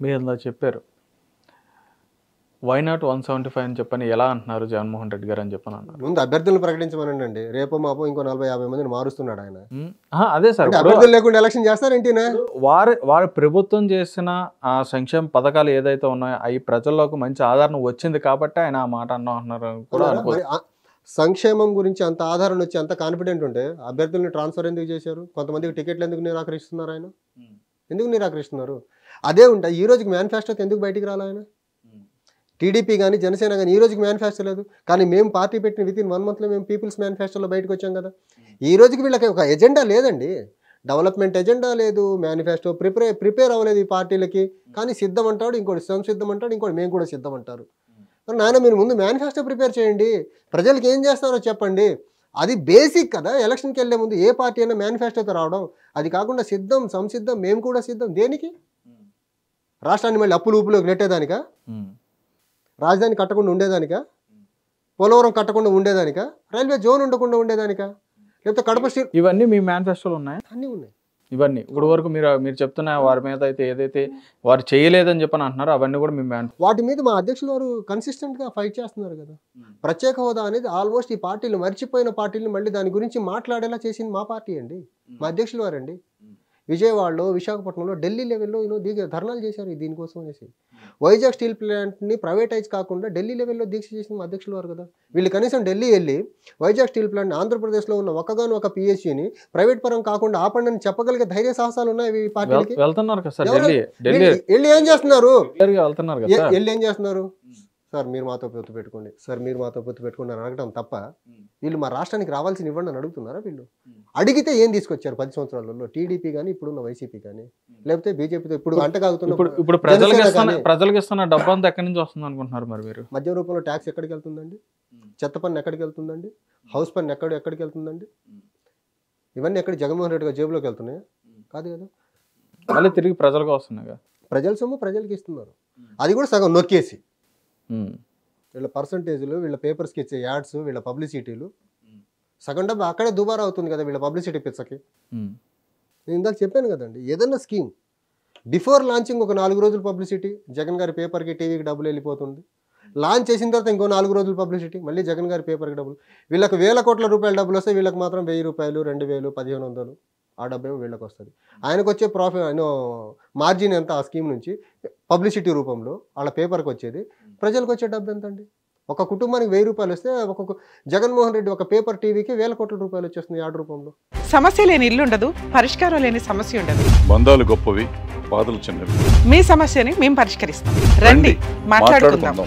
మీరు ఇలా చెప్పారు వై నాట్ 175 అని చెప్పని ఎలా అంటున్నారు జగన్మోహన్ రెడ్డి గారు అని చెప్పని అన్నారు. ముందు అభ్యర్థులను ప్రకటించమనండి. రేపో మాపో ఇంకో 40-50 మందిని మారుస్తున్నాడు ఆయన. అదే సార్, అభ్యర్థులు లేకుండా ఎలక్షన్ చేస్తారేంటినా? వారి ప్రభుత్వం చేసిన ఆ సంక్షేమ పథకాలు ఏదైతే ఉన్నాయో అవి ప్రజల్లోకి మంచి ఆదరణ వచ్చింది కాబట్టి ఆయన ఆ మాట అన్నారు కూడా అనుకోవచ్చు. సంక్షేమం గురించి అంత ఆధారణ వచ్చి అంత కాన్ఫిడెంట్ ఉంటే అభ్యర్థుల్ని ట్రాన్స్ఫర్ ఎందుకు చేశారు? కొంతమందికి టికెట్లు ఎందుకు నిరాకరిస్తున్నారు ఆయన? ఎందుకు నిరాకరిస్తున్నారు? అదే ఉంటాయి. ఈ రోజుకి మేనిఫెస్టోకి ఎందుకు బయటికి రాలి ఆయన? టీడీపీ కానీ జనసేన కానీ ఈ రోజుకి మేనిఫెస్టో లేదు, కానీ మేము పార్టీ పెట్టిన వితిన్ 1 monthలో మేము పీపుల్స్ మేనిఫెస్టోలో బయటకు వచ్చాం కదా. ఈ రోజుకి వీళ్ళకి ఒక ఎజెండా లేదండి, డెవలప్మెంట్ ఎజెండా లేదు, మేనిఫెస్టో ప్రిపేర్ అవ్వలేదు ఈ పార్టీలకి. కానీ సిద్ధం అంటాడు, ఇంకోటి సంసిద్ధం అంటాడు, ఇంకోటి మేము కూడా సిద్ధం అంటారు. నాన్న మీరు ముందు మేనిఫెస్టో ప్రిపేర్ చేయండి, ప్రజలకు ఏం చేస్తారో చెప్పండి. అది బేసిక్ కదా. ఎలక్షన్కి వెళ్ళే ముందు ఏ పార్టీ అయినా మేనిఫెస్టోతో రావడం, అది కాకుండా సిద్ధం సంసిద్ధం మేము కూడా సిద్ధం దేనికి? రాష్ట్రాన్ని మళ్ళీ అప్పులు ఊపులోకి నెట్టేదానికా? రాజధాని కట్టకుండా ఉండేదానికా? పోలవరం కట్టకుండా ఉండేదానికా? రైల్వే జోన్ ఉండకుండా ఉండేదానికా? లేకపోతే కడప స్టీల్? ఇవన్నీ మీ మేనిఫెస్టోలో ఉన్నాయి, అన్నీ ఉన్నాయి. ఇవన్నీ ఇప్పుడు వరకు మీరు చెప్తున్న వారి మీద అయితే ఏదైతే వారు చేయలేదని చెప్పని అంటున్నారో అవన్నీ కూడా మీ వాటి మీద మా అధ్యక్షులు వారు కన్సిస్టెంట్గా ఫైట్ చేస్తున్నారు కదా. ప్రత్యేక హోదా అనేది ఆల్మోస్ట్ ఈ పార్టీలు మర్చిపోయిన పార్టీలు మళ్ళీ దాని గురించి మాట్లాడేలా చేసింది మా పార్టీ అండి, మా అధ్యక్షులు వారండి. విజయవాడలో, విశాఖపట్నంలో, ఢిల్లీ లెవెల్లో ధర్నాలు చేశారు దీనికోసం అనేసి. వైజాగ్ స్టీల్ ప్లాంట్ని ప్రైవేటైజ్ కాకుండా ఢిల్లీ లెవెల్లో దీక్ష చేసిన మా అధ్యక్షులు వారు కదా. వీళ్ళు కనీసం ఢిల్లీ వెళ్ళి వైజాగ్ స్టీల్ ప్లాంట్ ఆంధ్రప్రదేశ్లో ఉన్న ఒక పిహెచ్సిని ప్రైవేట్ పరం కాకుండా ఆపండి అని చెప్పగలిగే ధైర్య సాహసాలు ఉన్నాయి ఈ పార్టీకి. వెళ్ళి ఏం చేస్తున్నారు? వెళ్ళి ఏం చేస్తున్నారు? సార్ మీరు మాతో పొత్తు పెట్టుకోండి, సార్ మీరు మాతో పొత్తు పెట్టుకోండి అని అడగడం తప్ప వీళ్ళు మా రాష్ట్రానికి రావాల్సిన ఇవ్వండి అని అడుగుతున్నారా? వీళ్ళు అడిగితే ఏం తీసుకొచ్చారు 10 సంవత్సరాలలో? టీడీపీ కానీ ఇప్పుడున్న వైసీపీ కానీ లేకపోతే బీజేపీతో ఇప్పుడు ఇప్పుడు ప్రజలకు ఇస్తున్న డబ్బు అంతా ఎక్కడి నుంచి వస్తుంది అనుకుంటున్నారు మరి మీరు? మద్యం రూపంలో ట్యాక్స్ ఎక్కడికి వెళ్తుందండి? చెత్త పన్ను ఎక్కడికి వెళ్తుందండి? హౌస్ పన్ను ఎక్కడికి వెళ్తుందండి? ఇవన్నీ ఎక్కడ జగన్మోహన్ రెడ్డి గారి జేబులోకి వెళ్తున్నాయా? కాదు కదా. మళ్ళీ తిరిగి ప్రజలకు వస్తున్నాయి. ప్రజల సొమ్ము ప్రజలకి ఇస్తున్నారు, అది కూడా సగం నొక్కేసి. వీళ్ళ పర్సంటేజ్లు, వీళ్ళ పేపర్స్కి ఇచ్చే యాడ్స్, వీళ్ళ పబ్లిసిటీలు సగం డబ్బు అక్కడే దుబారా అవుతుంది కదా వీళ్ళ పబ్లిసిటీ పిచ్చకి. నేను ఇందాక చెప్పాను కదండి, ఏదన్నా స్కీమ్ బిఫోర్ లాంచింగ్ ఒక 4 రోజులు పబ్లిసిటీ, జగన్ గారి పేపర్కి టీవీకి డబ్బులు వెళ్ళిపోతుంది. లాంచ్ చేసిన తర్వాత ఇంకో 4 రోజులు పబ్లిసిటీ, మళ్ళీ జగన్ గారి పేపర్కి డబ్బులు. వీళ్ళకి 1000 కోట్ల రూపాయల డబ్బులు వస్తే వీళ్ళకి మాత్రం 1000 రూపాయలు, 2000, 1500 ఆ డబ్బేమో వీళ్ళకి వస్తుంది. ఆయనకు వచ్చే ప్రాఫిట్ మార్జిన్ ఎంత ఆ స్కీమ్ నుంచి? పబ్లిసిటీ రూపంలో వాళ్ళ పేపర్కి వచ్చేది. ప్రజలకు వచ్చే డబ్బు ఎంత అండి? ఒక కుటుంబానికి 1000 రూపాయలు వస్తే ఒక్కొక్క జగన్మోహన్ రెడ్డి ఒక పేపర్ టీవీకి 1000 కోట్ల రూపాయలు వచ్చేస్తుంది యాడ్ రూపంలో. సమస్య లేని ఇల్లు ఉండదు, పరిష్కారం లేని సమస్య ఉండదు. బంధాలు గొప్పవి, బాధలు చిన్నవి. మీ సమస్యని మేము పరిష్కరిస్తాం. రండి మాట్లాడుకుందాం.